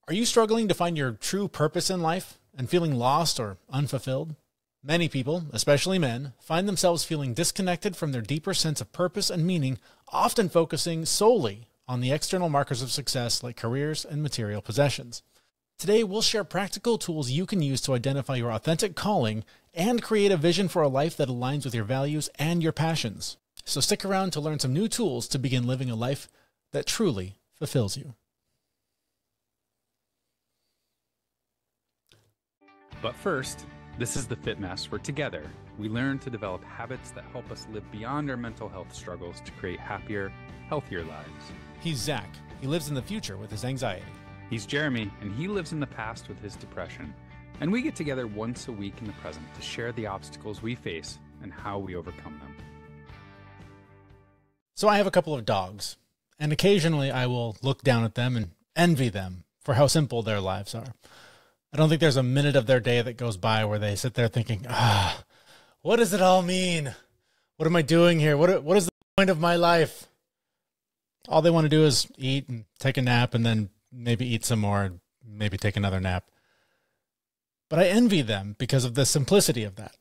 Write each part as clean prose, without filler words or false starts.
Are you struggling to find your true purpose in life and feeling lost or unfulfilled? Many people, especially men, find themselves feeling disconnected from their deeper sense of purpose and meaning, often focusing solely on the external markers of success like careers and material possessions. Today, we'll share practical tools you can use to identify your authentic calling and create a vision for a life that aligns with your values and your passions. So stick around to learn some new tools to begin living a life that truly fulfills you. But first, this is the Fit Mess, where together we learn to develop habits that help us live beyond our mental health struggles to create happier, healthier lives. He's Zach. He lives in the future with his anxiety. He's Jeremy, and he lives in the past with his depression. And we get together once a week in the present to share the obstacles we face and how we overcome them. So I have a couple of dogs, and occasionally I will look down at them and envy them for how simple their lives are. I don't think there's a minute of their day that goes by where they sit there thinking, what does it all mean? What am I doing here? What is the point of my life? All they want to do is eat and take a nap and then maybe eat some more and maybe take another nap. But I envy them because of the simplicity of that.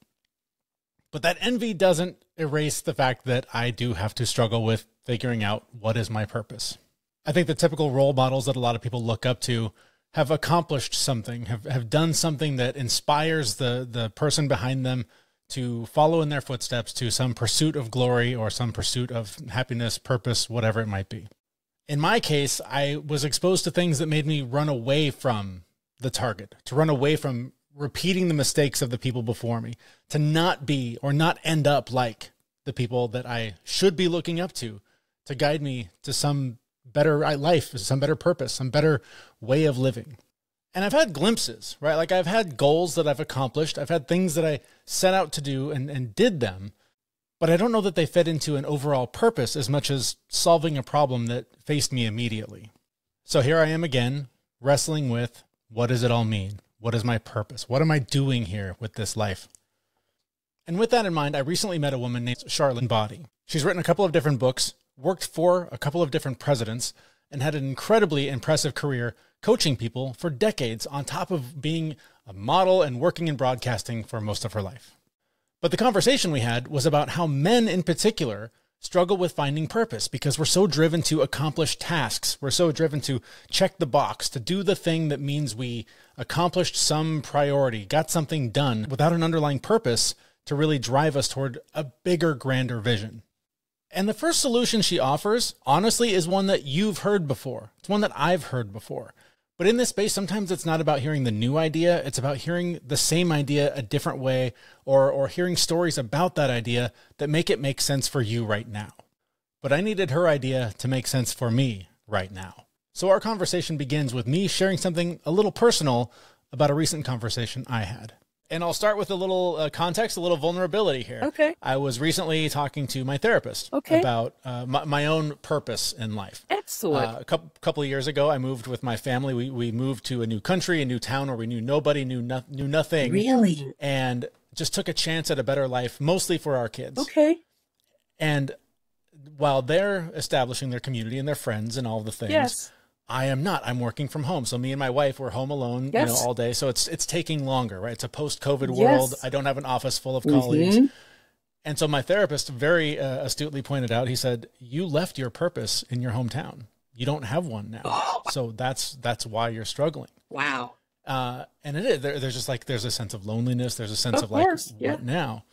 But that envy doesn't erase the fact that I do have to struggle with figuring out what is my purpose. I think the typical role models that a lot of people look up to have accomplished something, have done something that inspires the person behind them to follow in their footsteps to some pursuit of glory or some pursuit of happiness, purpose, whatever it might be. In my case, I was exposed to things that made me run away from the target, to run away from repeating the mistakes of the people before me, to not be or not end up like the people that I should be looking up to guide me to some better life, some better purpose, some better way of living. And I've had glimpses, right? Like I've had goals that I've accomplished. I've had things that I set out to do and did them, but I don't know that they fit into an overall purpose as much as solving a problem that faced me immediately. So here I am again, wrestling with, what does it all mean? What is my purpose? What am I doing here with this life? And with that in mind, I recently met a woman named Charlynne Boddie. She's written a couple of different books, worked for a couple of different presidents, and had an incredibly impressive career coaching people for decades on top of being a model and working in broadcasting for most of her life. But the conversation we had was about how men in particular struggle with finding purpose because we're so driven to accomplish tasks. We're so driven to check the box, to do the thing that means we accomplished some priority, got something done without an underlying purpose to really drive us toward a bigger, grander vision. And the first solution she offers, honestly, is one that you've heard before. It's one that I've heard before. But in this space, sometimes it's not about hearing the new idea. It's about hearing the same idea a different way, or hearing stories about that idea that make it make sense for you right now. But I needed her idea to make sense for me right now. So our conversation begins with me sharing something a little personal about a recent conversation I had. And I'll start with a little context, a little vulnerability here. Okay. I was recently talking to my therapist about my own purpose in life. Excellent. A couple of years ago, I moved with my family. We moved to a new country, a new town where we knew nobody, knew nothing. Really? And just took a chance at a better life, mostly for our kids. Okay. And while they're establishing their community and their friends and all the things, Yes. I am not. I'm working from home. So me and my wife, we're home alone, Yes. all day. So it's taking longer, right? It's a post-COVID Yes. world. I don't have an office full of colleagues. And so my therapist very astutely pointed out, he said, you left your purpose in your hometown. You don't have one now. Oh. So that's why you're struggling. Wow. And it is, there's just like, there's a sense of loneliness. There's a sense of course. like, what now?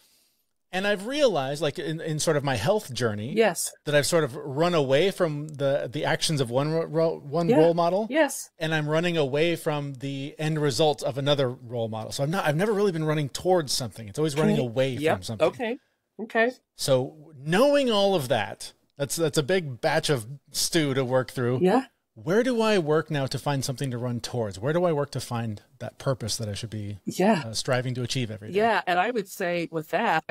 And I've realized, like in sort of my health journey, Yes. that I've sort of run away from the actions of one role model, Yes. and I'm running away from the end result of another role model. So I've never really been running towards something. It's always running away from something. Okay. So knowing all of that, that's a big batch of stew to work through. Yeah. Where do I work now to find something to run towards? Where do I work to find that purpose that I should be striving to achieve every day? Yeah. And I would say with that,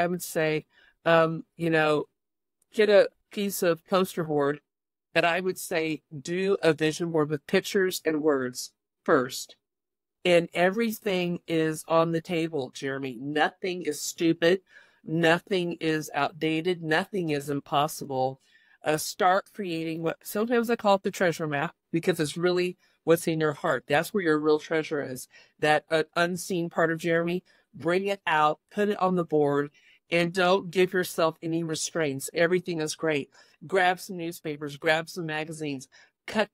get a piece of poster board, and I would say do a vision board with pictures and words first. And everything is on the table, Jeremy. Nothing is stupid. Nothing is outdated. Nothing is impossible. Start creating what sometimes I call it the treasure map, because it's really what's in your heart. That's where your real treasure is. That unseen part of Jeremy, bring it out, put it on the board, and don't give yourself any restraints. Everything is great. Grab some newspapers, grab some magazines, cut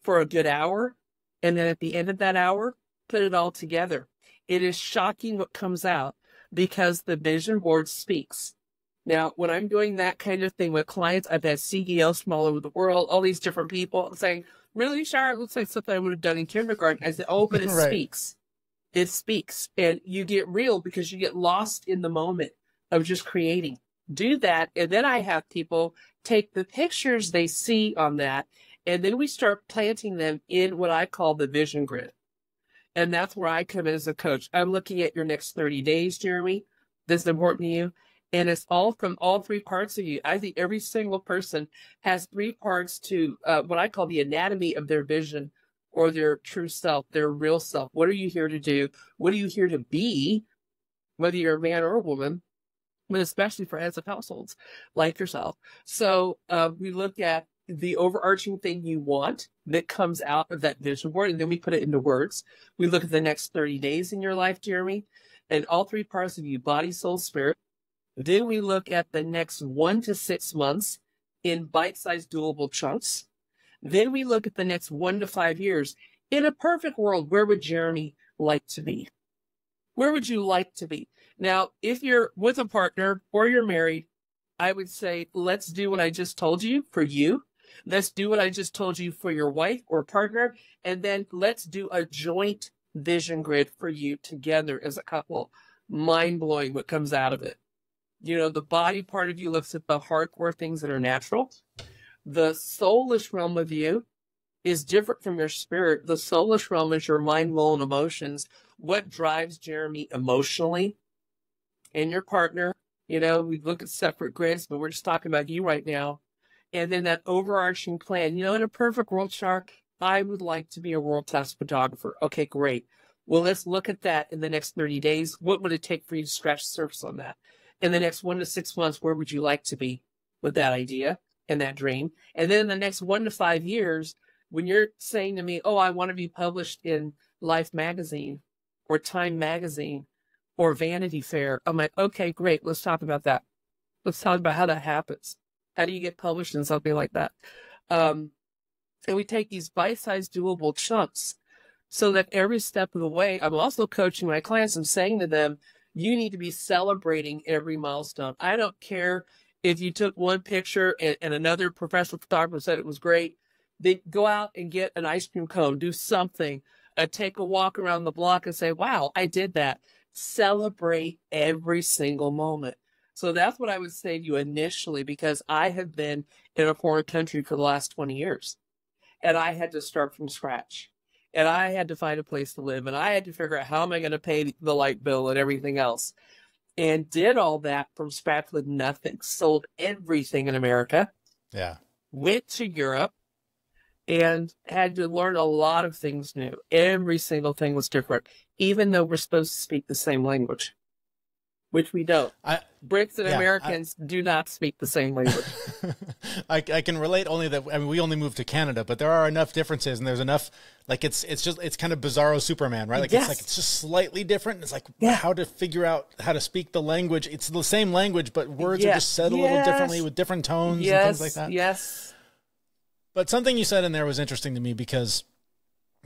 for a good hour. And then at the end of that hour, put it all together. It is shocking what comes out because the vision board speaks. Now, when I'm doing that kind of thing with clients, I've had CEOs from all over the world, all these different people saying, really, Charlynne, it looks like something I would have done in kindergarten. I said, oh, but it Right. speaks. It speaks. And you get real because you get lost in the moment of just creating. Do that. And then I have people take the pictures they see on that, and then we start planting them in what I call the vision grid. And that's where I come in as a coach. I'm looking at your next 30 days, Jeremy. This is important to you. And it's all from all three parts of you. I think every single person has three parts to what I call the anatomy of their vision or their true self, their real self. What are you here to do? What are you here to be? Whether you're a man or a woman, but especially for heads of households like yourself. So we look at the overarching thing you want that comes out of that vision board, and then we put it into words. We look at the next 30 days in your life, Jeremy, and all three parts of you, body, soul, spirit. Then we look at the next 1 to 6 months in bite-sized doable chunks. Then we look at the next 1 to 5 years. In a perfect world, where would Jeremy like to be? Where would you like to be? Now, if you're with a partner or you're married, I would say, let's do what I just told you for you. Let's do what I just told you for your wife or partner. And then let's do a joint vision grid for you together as a couple. Mind-blowing what comes out of it. You know, the body part of you looks at the hardcore things that are natural. The soulish realm of you is different from your spirit. The soulish realm is your mind, will, and emotions. What drives Jeremy emotionally and your partner? You know, we look at separate grids, but we're just talking about you right now. And then that overarching plan. You know, in a perfect world, Shark, I would like to be a world-class photographer. Okay, great. Well, let's look at that in the next 30 days. What would it take for you to scratch the surface on that? In the next 1 to 6 months, where would you like to be with that idea and that dream? And then in the next 1 to 5 years, when you're saying to me, oh, I want to be published in Life magazine or Time magazine or Vanity Fair, I'm like, okay, great. Let's talk about that. Let's talk about how that happens. How do you get published in something like that? And we take these bite-sized doable chunks so that every step of the way, I'm also coaching my clients and saying to them, you need to be celebrating every milestone. I don't care if you took one picture and another professional photographer said it was great. Then go out and get an ice cream cone, do something, take a walk around the block and say, wow, I did that. Celebrate every single moment. So that's what I would say to you initially, because I have been in a foreign country for the last 20 years and I had to start from scratch. And I had to find a place to live, and I had to figure out how am I going to pay the light bill and everything else. And did all that from scratch with nothing. Sold everything in America. Yeah. Went to Europe and had to learn a lot of things new. Every single thing was different, even though we're supposed to speak the same language, which we don't. Brits and Americans do not speak the same language. I can relate only that, I mean, we only moved to Canada, but there are enough differences and there's enough, like, it's kind of bizarro Superman, right? Like, Yes. it's just slightly different. It's like how to figure out how to speak the language. It's the same language, but words are just said a little differently with different tones and things like that. Yes. But something you said in there was interesting to me because,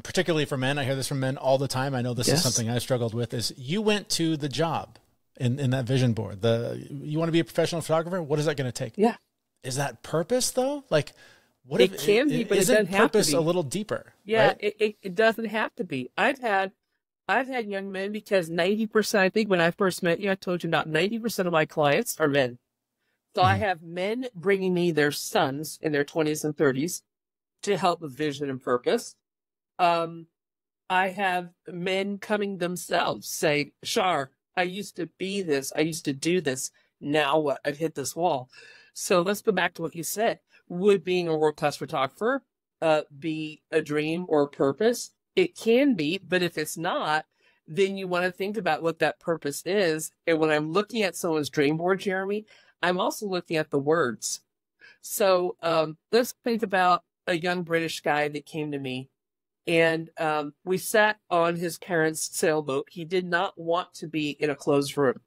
particularly for men, I hear this from men all the time. I know this is something I struggled with, is you went to the job in that vision board. You want to be a professional photographer? What is that going to take? Yeah. Is that purpose though? Like, what it can be, but it doesn't have to be. Purpose a little deeper? Yeah, right? it doesn't have to be. I've had young men, because 90%, I think when I first met you, I told you about 90% of my clients are men. So I have men bringing me their sons in their 20s and 30s to help with vision and purpose. I have men coming themselves say, Char, I used to be this. I used to do this. Now what? I've hit this wall. So let's go back to what you said. Would being a world-class photographer be a dream or a purpose? It can be, but if it's not, then you want to think about what that purpose is. And when I'm looking at someone's dream board, Jeremy, I'm also looking at the words. So let's think about a young British guy that came to me And we sat on his parents' sailboat. He did not want to be in a closed room.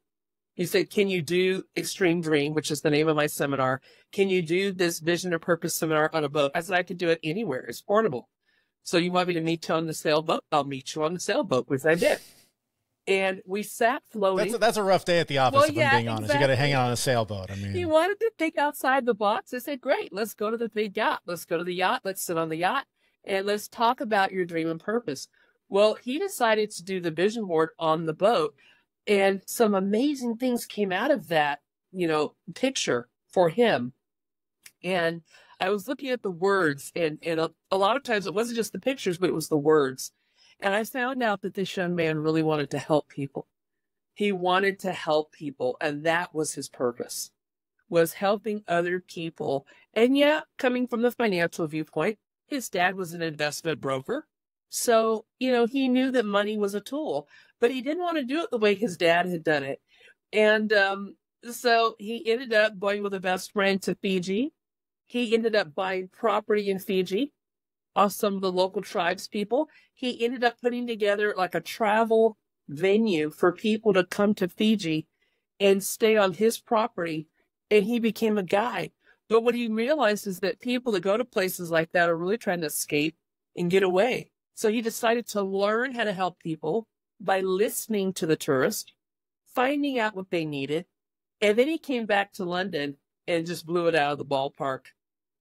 He said, can you do Extreme Dream, which is the name of my seminar? Can you do this Vision or Purpose seminar on a boat? I said, I could do it anywhere. It's portable. So you want me to meet you on the sailboat? I'll meet you on the sailboat, which I did. And we sat floating. That's a rough day at the office, Well, if yeah, I'm being honest. exactly. You got to hang out on a sailboat. I mean, He wanted to think outside the box. I said, great, let's go to the big yacht. Let's go to the yacht. Let's sit on the yacht and let's talk about your dream and purpose. Well, he decided to do the vision board on the boat, and some amazing things came out of that, picture for him. And I was looking at the words, and a lot of times it wasn't just the pictures, but it was the words. And I found out that this young man really wanted to help people. He wanted to help people, and that was his purpose, was helping other people. And yeah, coming from the financial viewpoint, his dad was an investment broker. So, he knew that money was a tool, but he didn't want to do it the way his dad had done it. And so he ended up going with a best friend to Fiji. He ended up buying property in Fiji off some of the local tribes people. He ended up putting together like a travel venue for people to come to Fiji and stay on his property, and he became a guide. But what he realized is that people that go to places like that are really trying to escape and get away. So he decided to learn how to help people by listening to the tourists, finding out what they needed, and then he came back to London and just blew it out of the ballpark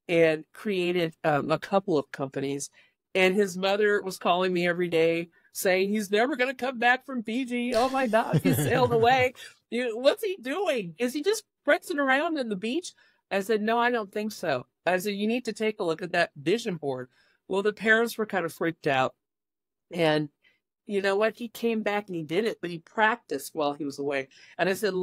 and created a couple of companies. And his mother was calling me every day saying, he's never going to come back from Fiji. Oh my God, he sailed away. What's he doing? Is he just prancing around in the beach? I said, no, I don't think so. I said, you need to take a look at that vision board. Well, the parents were kind of freaked out. And you know what? He came back and he did it, but he practiced while he was away. And I said,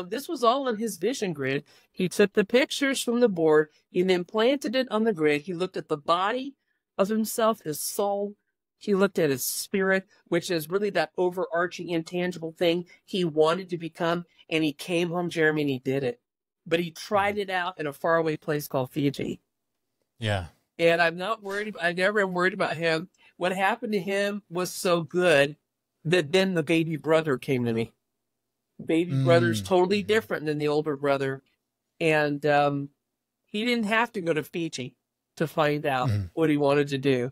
this was all on his vision grid. He took the pictures from the board. He then planted it on the grid. He looked at the body of himself, his soul. He looked at his spirit, which is really that overarching intangible thing he wanted to become. And he came home, Jeremy, and he did it. But he tried it out in a faraway place called Fiji. Yeah. And I'm not worried. I never am worried about him. What happened to him was so good that then the baby brother came to me. Baby brother's totally different than the older brother. And he didn't have to go to Fiji to find out what he wanted to do.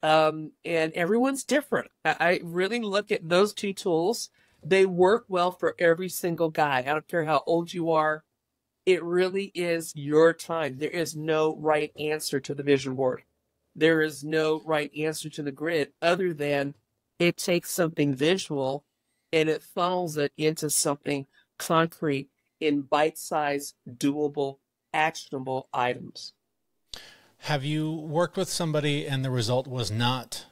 And everyone's different. I really look at those two tools. They work well for every single guy. I don't care how old you are. It really is your time. There is no right answer to the vision board. There is no right answer to the grid other than it takes something visual and it funnels it into something concrete in bite-sized, doable, actionable items. Have you worked with somebody and the result was not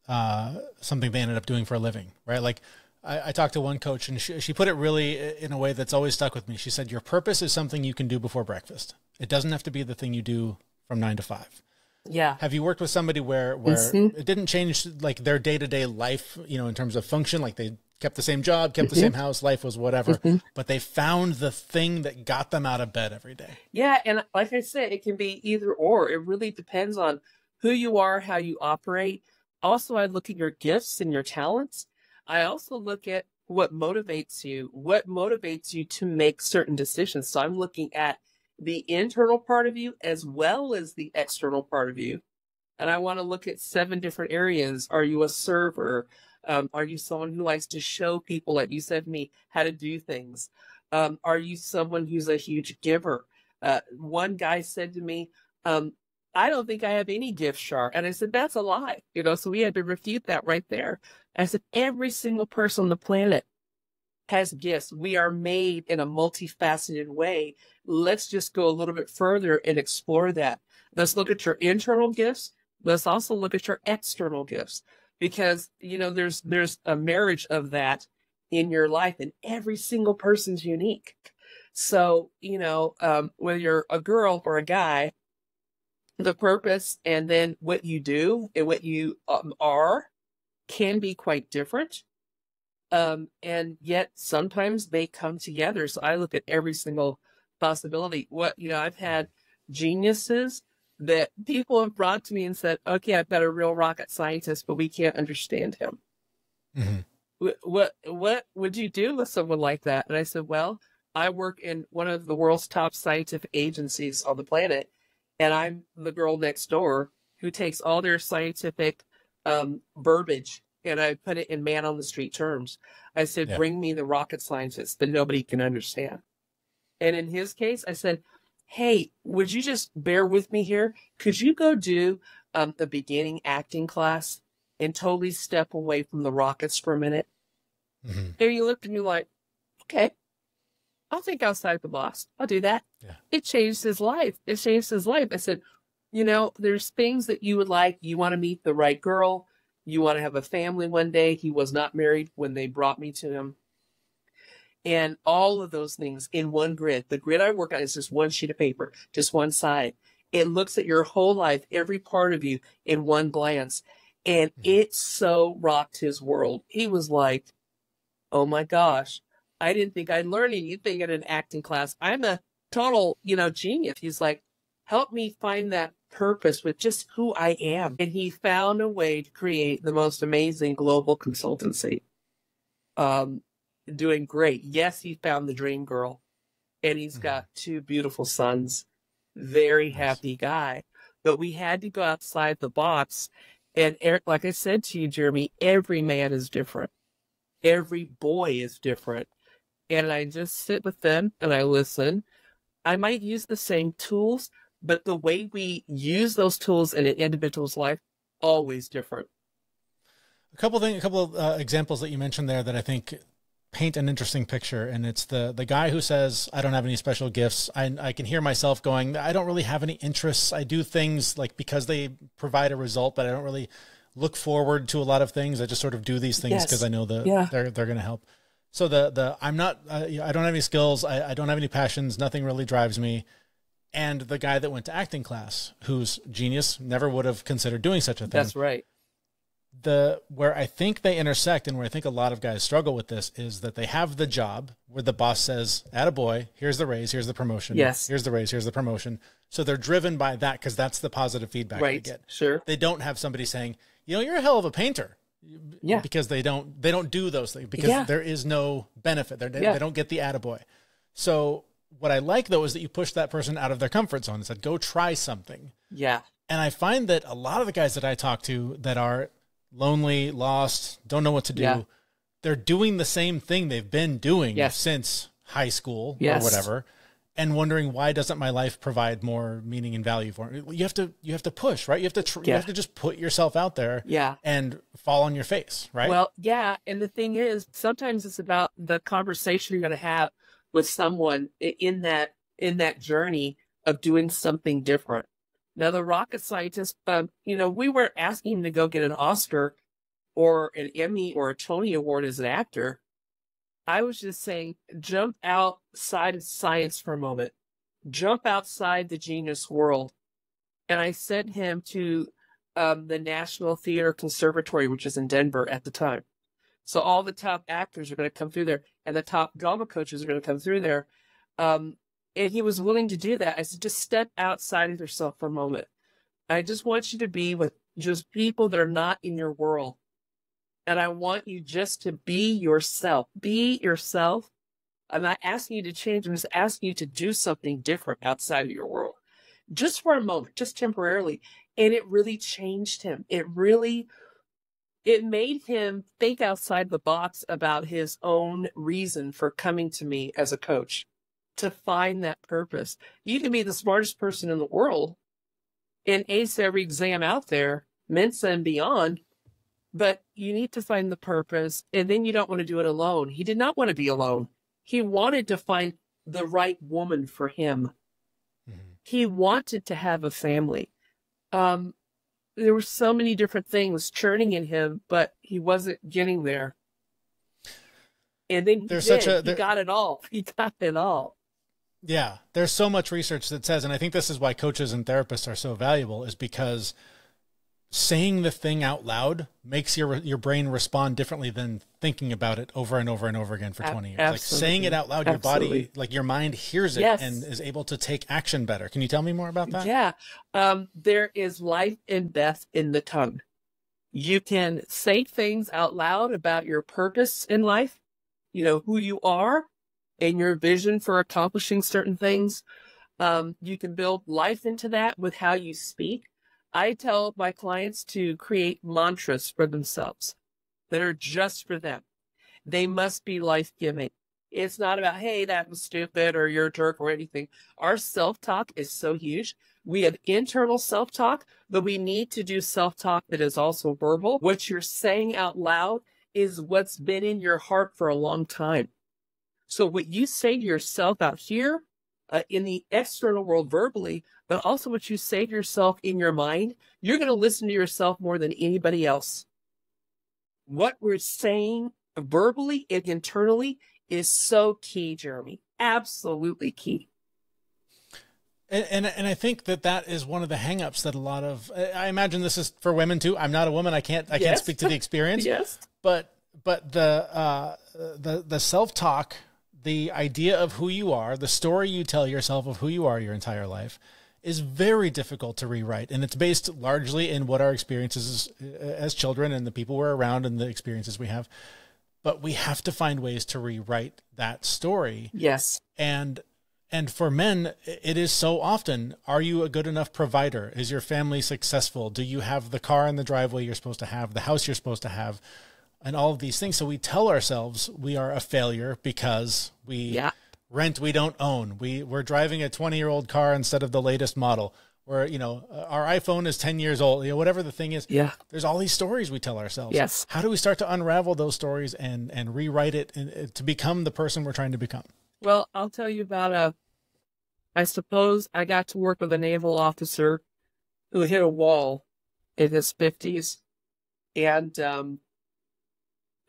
something they ended up doing for a living, right? Like I talked to one coach and she put it really in a way that's always stuck with me. She said, your purpose is something you can do before breakfast. It doesn't have to be the thing you do from 9 to 5. Yeah. Have you worked with somebody where it didn't change like their day-to-day life, in terms of function, like they kept the same job, kept the same house, life was whatever, but they found the thing that got them out of bed every day? Yeah. And like I said, it can be either or. It really depends on who you are, how you operate. Also, I look at your gifts and your talents. I also look at what motivates you to make certain decisions. So I'm looking at the internal part of you as well as the external part of you. And I want to look at 7 different areas. Are you a server? Are you someone who likes to show people, like you said to me, how to do things? Are you someone who's a huge giver? One guy said to me, I don't think I have any gifts, Char. And I said, that's a lie. So we had to refute that right there. I said, every single person on the planet has gifts. We are made in a multifaceted way. Let's just go a little bit further and explore that. Let's look at your internal gifts. Let's also look at your external gifts, because, there's a marriage of that in your life, and every single person's unique. So, whether you're a girl or a guy, the purpose and then what you do and what you are can be quite different. And yet sometimes they come together. So I look at every single possibility. I've had geniuses that people have brought to me and said, okay, I've got a real rocket scientist, but we can't understand him. What would you do with someone like that? And I said, well, I work in one of the world's top scientific agencies on the planet, and I'm the girl next door who takes all their scientific verbiage and I put it in man on the street terms. I said, bring me the rocket scientist that nobody can understand. And in his case, I said, hey, would you just bear with me here? Could you go do the beginning acting class and totally step away from the rockets for a minute? And he looked at me like, okay, I'll think outside the box. I'll do that. Yeah. It changed his life. It changed his life. I said, you know, there's things that you would like. You want to meet the right girl. You want to have a family one day. He was not married when they brought me to him. And all of those things in one grid. The grid I work on is just one sheet of paper, just one side. It looks at your whole life, every part of you in one glance. And it so rocked his world. He was like, oh my gosh, I didn't think I'd learn anything in an acting class. I'm a total, genius. He's like, help me find that purpose with just who I am. And he found a way to create the most amazing global consultancy. Doing great. Yes, he found the dream girl, and he's got 2 beautiful sons. Very happy guy. But we had to go outside the box. And Eric, like I said to you, Jeremy, every man is different. Every boy is different. And I just sit with them and I listen. I might use the same tools, but the way we use those tools in an individual's life, always different. A couple of examples that you mentioned there that I think paint an interesting picture. And it's the guy who says, I don't have any special gifts. I can hear myself going, I don't really have any interests. I do things like because they provide a result, but I don't really look forward to a lot of things. I just sort of do these things because I know that they're going to help. So I'm not, I don't have any skills. I don't have any passions. Nothing really drives me. And the guy that went to acting class, who's genius, never would have considered doing such a thing. That's right. Where I think they intersect and where I think a lot of guys struggle with this is that they have the job where the boss says, attaboy, here's the raise, here's the promotion. Yes. Here's the raise, here's the promotion. So they're driven by that because that's the positive feedback they get. Sure. They don't have somebody saying, you're a hell of a painter. Yeah. Because they don't do those things because there is no benefit. They don't get the attaboy. So what I like though is that you push that person out of their comfort zone and said, go try something. Yeah. And I find that a lot of the guys that I talk to that are lonely, lost, don't know what to do, they're doing the same thing they've been doing since high school or whatever, and wondering why doesn't my life provide more meaning and value for it? You have to push, right? You have to just put yourself out there and fall on your face, right? Well, yeah. And the thing is, sometimes it's about the conversation you're going to have with someone in that journey of doing something different. Now, the rocket scientist, we weren't asking him to go get an Oscar or an Emmy or a Tony Award as an actor. I was just saying, jump outside of science for a moment. Jump outside the genius world. And I sent him to the National Theater Conservatory, which is in Denver at the time. So all the top actors are going to come through there, and the top drama coaches are going to come through there. And he was willing to do that. I said, just step outside of yourself for a moment. I just want you to be with just people that are not in your world. And I want you just to be yourself. Be yourself. I'm not asking you to change. I'm just asking you to do something different outside of your world. Just for a moment, just temporarily. And it really changed him. It made him think outside the box about his own reason for coming to me as a coach. To find that purpose. You can be the smartest person in the world and ace every exam out there, Mensa and beyond, but you need to find the purpose, and then you don't want to do it alone. He did not want to be alone. He wanted to find the right woman for him. He wanted to have a family. There were so many different things churning in him, but he wasn't getting there. And then he got it all. He got it all. Yeah, there's so much research that says, and I think this is why coaches and therapists are so valuable, is because saying the thing out loud makes your brain respond differently than thinking about it over and over and over again for 20 years. Absolutely. Like saying it out loud, your body, like your mind hears it Yes. and is able to take action better. Can you tell me more about that? Yeah. There is life and death in the tongue. You can say things out loud about your purpose in life, you know, who you are and your vision for accomplishing certain things. You can build life into that with how you speak. I tell my clients to create mantras for themselves that are just for them. They must be life-giving. It's not about, hey, that was stupid or you're a jerk or anything. Our self-talk is so huge. We have internal self-talk, but we need to do self-talk that is also verbal. What you're saying out loud is what's been in your heart for a long time. So what you say to yourself out here, in the external world verbally, but also what you say to yourself in your mind, you're going to listen to yourself more than anybody else. What we're saying verbally and internally is so key, Jeremy. Absolutely key. And I think that is one of the hangups that a lot of, I imagine this is for women too. I'm not a woman. I can't speak to the experience. Yes. But the self-talk, the idea of who you are, the story you tell yourself of who you are your entire life is very difficult to rewrite. And it's based largely in what our experiences as children and the people we're around and the experiences we have. But we have to find ways to rewrite that story. Yes. And for men, it is so often, are you a good enough provider? Is your family successful? Do you have the car in the driveway you're supposed to have, the house you're supposed to have, and all of these things? So we tell ourselves we are a failure because we rent, we don't own. We're driving a 20-year-old car instead of the latest model. Or, you know, our iPhone is 10 years old, you know, whatever the thing is. Yeah. There's all these stories we tell ourselves. Yes. How do we start to unravel those stories and rewrite it to become the person we're trying to become? Well, I'll tell you about I suppose I got to work with a naval officer who hit a wall in his 50s. And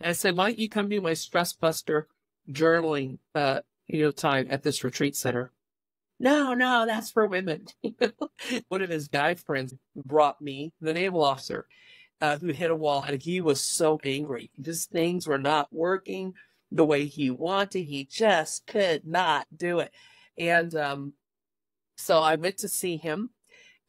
I said, why don't you come do my stress buster journaling time at this retreat center? No, that's for women. One of his guy friends brought me the naval officer who hit a wall, and he was so angry. Just things were not working the way he wanted. He just could not do it. And so I went to see him,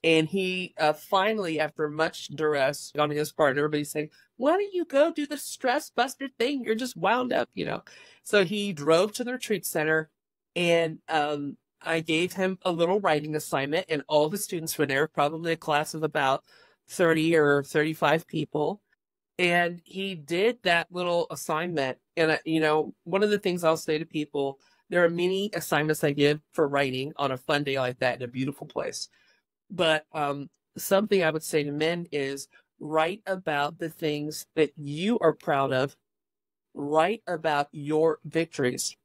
and he finally, after much duress on his part, everybody's saying, why don't you go do the stress buster thing? You're just wound up, you know. So he drove to the retreat center, and I gave him a little writing assignment, and all the students were there, probably a class of about 30 or 35 people. And he did that little assignment. And, one of the things I'll say to people, there are many assignments I give for writing on a fun day like that in a beautiful place. But something I would say to men is write about the things that you are proud of. Write about your victories.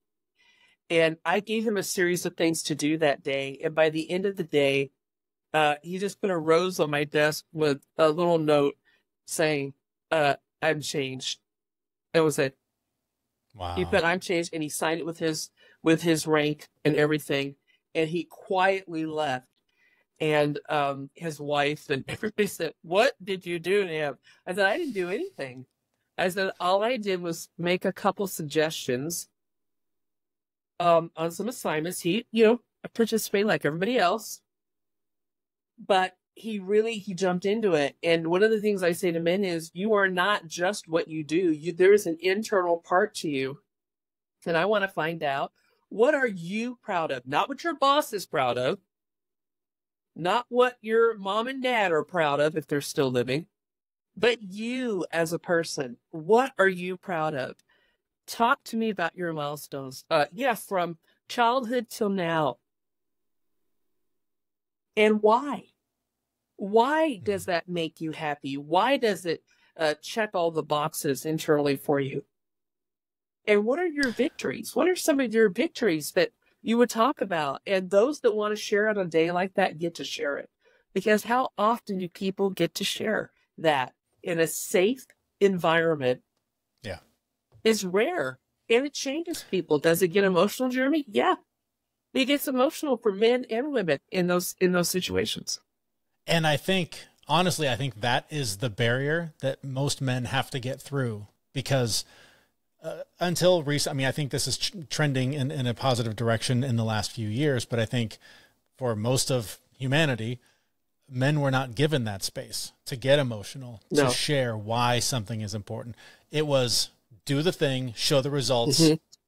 And I gave him a series of things to do that day. And by the end of the day, he just put a rose on my desk with a little note saying, I'm changed. That was it. Wow. He put, I'm changed, and he signed it with his rank and everything. And he quietly left. And his wife and everybody said, what did you do to him? I said, I didn't do anything. I said, all I did was make a couple suggestions on some assignments. He, participated like everybody else, but he jumped into it. And one of the things I say to men is, you are not just what you do. There is an internal part to you. And I want to find out, what are you proud of? Not what your boss is proud of. Not what your mom and dad are proud of if they're still living, but you as a person. What are you proud of? Talk to me about your milestones. From childhood till now. And why? Why does that make you happy? Why does it check all the boxes internally for you? And what are your victories? What are some of your victories that you would talk about? And those that want to share it on a day like that get to share it. Because how often do people get to share that in a safe environment? Yeah. Is rare, and it changes people. Does it get emotional, Jeremy? Yeah. It gets emotional for men and women in those situations. And I think honestly, I think that is the barrier that most men have to get through, because until recent, I mean, I think this is trending in a positive direction in the last few years, but I think for most of humanity, men were not given that space to get emotional, No. to share why something is important. It was do the thing, show the results,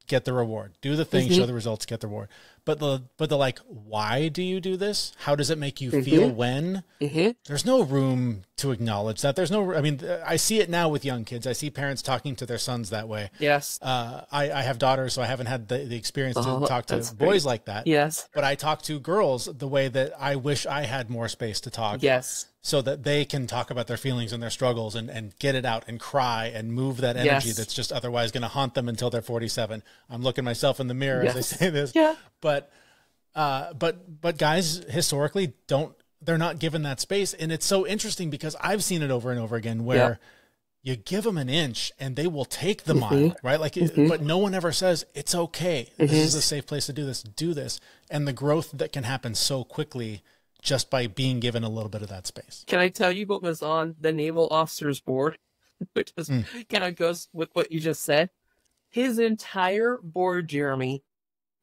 get the reward. Do the thing, show the results, get the reward. But the like, why do you do this? How does it make you feel when? There's no room to acknowledge that. There's no, I mean, I see it now with young kids. I see parents talking to their sons that way. Yes. I have daughters, so I haven't had the experience to talk to boys like that. Yes. But I talk to girls the way that I wish I had more space to talk. Yes. So that they can talk about their feelings and their struggles and get it out and cry and move that energy that's just otherwise going to haunt them until they're 47. I'm looking myself in the mirror as I say this. Yeah. But guys historically they're not given that space. And it's so interesting because I've seen it over and over again where you give them an inch and they will take the mile, right? Like, but no one ever says it's okay. This is a safe place to do this. Do this. And the growth that can happen so quickly just by being given a little bit of that space. Can I tell you what was on the naval officers board? Which is kind of goes with what you just said. His entire board, Jeremy,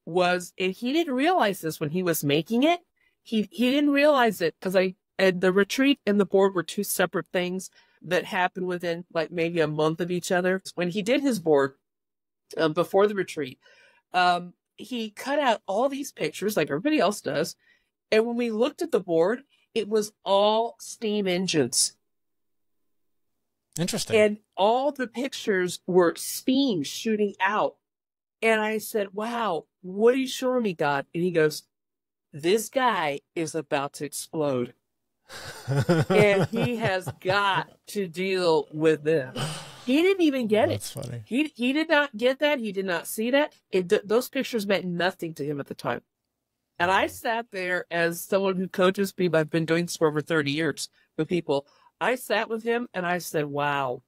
was, and he didn't realize this when he was making it. He didn't realize it because the retreat and the board were two separate things that happened within like maybe a month of each other. When he did his board before the retreat, he cut out all these pictures like everybody else does. And when we looked at the board, it was all steam engines. Interesting. And all the pictures were steam shooting out. And I said, wow, what are you showing me, God? And he goes, this guy is about to explode. And he has got to deal with them. He didn't even get That's it. funny. He did not get that. He did not see that. Those pictures meant nothing to him at the time. And I sat there as someone who coaches people. I've been doing this for over 30 years with people. I sat with him and I said, wow,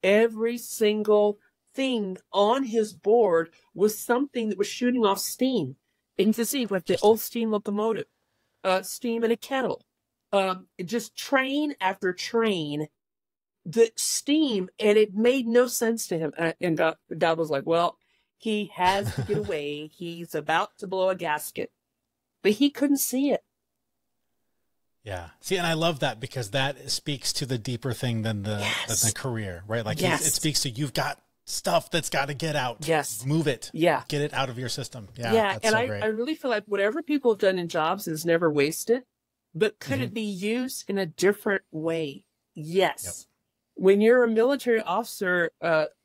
every single thing on his board was something that was shooting off steam. And you can see like the old steam locomotive, steam in a kettle, just train after train, the steam, and it made no sense to him. And God was like, well, he has to get away. He's about to blow a gasket. But he couldn't see it. Yeah. See, and I love that because that speaks to the deeper thing than the career, right? Like it speaks to, you've got stuff that's got to get out. Yes. Move it. Yeah. Get it out of your system. Yeah. Yeah. And so great. I really feel like whatever people have done in jobs is never wasted, but could it be used in a different way? Yes. Yep. When you're a military officer,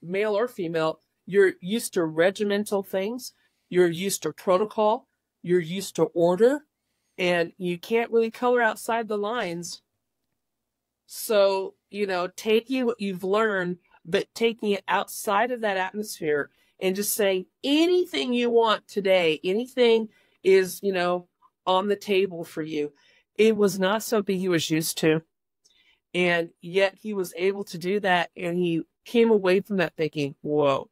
male or female, you're used to regimental things. You're used to protocol. You're used to order, and you can't really color outside the lines. So, taking what you've learned, but taking it outside of that atmosphere and just saying anything you want today, anything is, on the table for you. It was not something he was used to. And yet he was able to do that. And he came away from that thinking, whoa,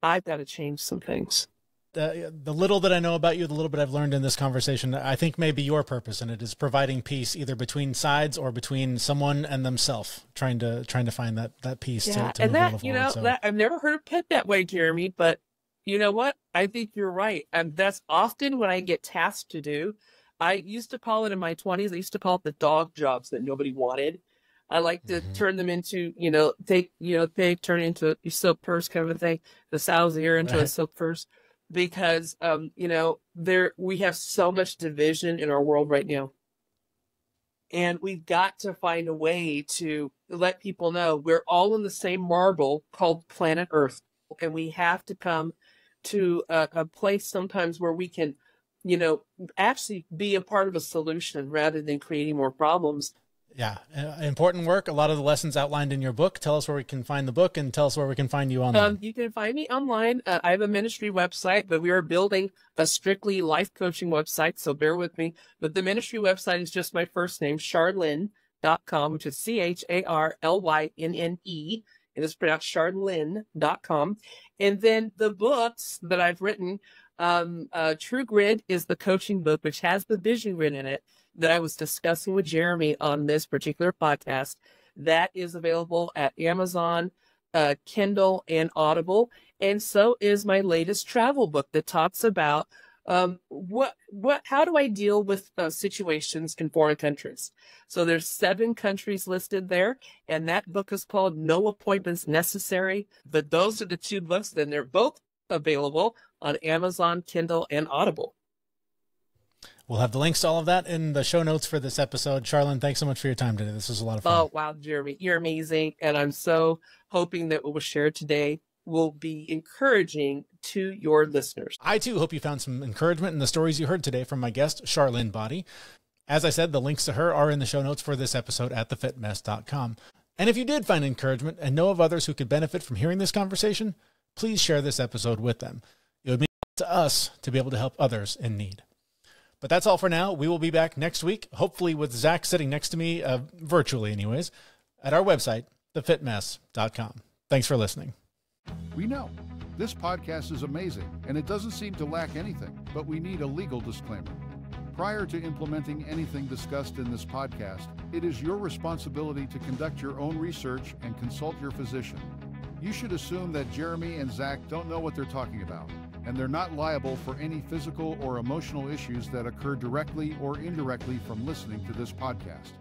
I've got to change some things. The little that I know about you, the little bit I've learned in this conversation, I think may be your purpose, and it is providing peace either between sides or between someone and themselves, trying to find that peace. Yeah, to and move that, forward, that I've never heard it put that way, Jeremy, but you know what? I think you're right. And that's often what I get tasked to do. I used to call it in my 20s, I used to call it the dog jobs that nobody wanted. I like to turn them into, turn into a silk purse kind of a thing, the sow's ear into a silk purse. Because, we have so much division in our world right now. And we've got to find a way to let people know we're all in the same marble called planet Earth. And we have to come to a place sometimes where we can, actually be a part of a solution rather than creating more problems. Yeah. Important work. A lot of the lessons outlined in your book. Tell us where we can find the book and tell us where we can find you online. You can find me online. I have a ministry website, but we are building a strictly life coaching website, so bear with me. But the ministry website is just my first name, Charlynne.com, which is CHARLYNNE. It is pronounced Charlynne.com. And then the books that I've written, True Grid is the coaching book, which has the vision grid in it. that I was discussing with Jeremy on this particular podcast, that is available at Amazon, Kindle, and Audible. And so is my latest travel book that talks about how do I deal with situations in foreign countries. So there's 7 countries listed there, and that book is called No Appointments Necessary. But those are the 2 books, and they're both available on Amazon, Kindle, and Audible. We'll have the links to all of that in the show notes for this episode. Charlynne, thanks so much for your time today. This was a lot of fun. Oh, wow, Jeremy, you're amazing. And I'm so hoping that what was shared today will be encouraging to your listeners. I, too, hope you found some encouragement in the stories you heard today from my guest, Charlynne Boddie. As I said, the links to her are in the show notes for this episode at thefitmess.com. And if you did find encouragement and know of others who could benefit from hearing this conversation, please share this episode with them. It would mean a lot to us to be able to help others in need. But that's all for now. We will be back next week, hopefully with Zach sitting next to me, virtually anyways, at our website, thefitmess.com. Thanks for listening. We know this podcast is amazing and it doesn't seem to lack anything, but we need a legal disclaimer. Prior to implementing anything discussed in this podcast, it is your responsibility to conduct your own research and consult your physician. You should assume that Jeremy and Zach don't know what they're talking about, and they're not liable for any physical or emotional issues that occur directly or indirectly from listening to this podcast.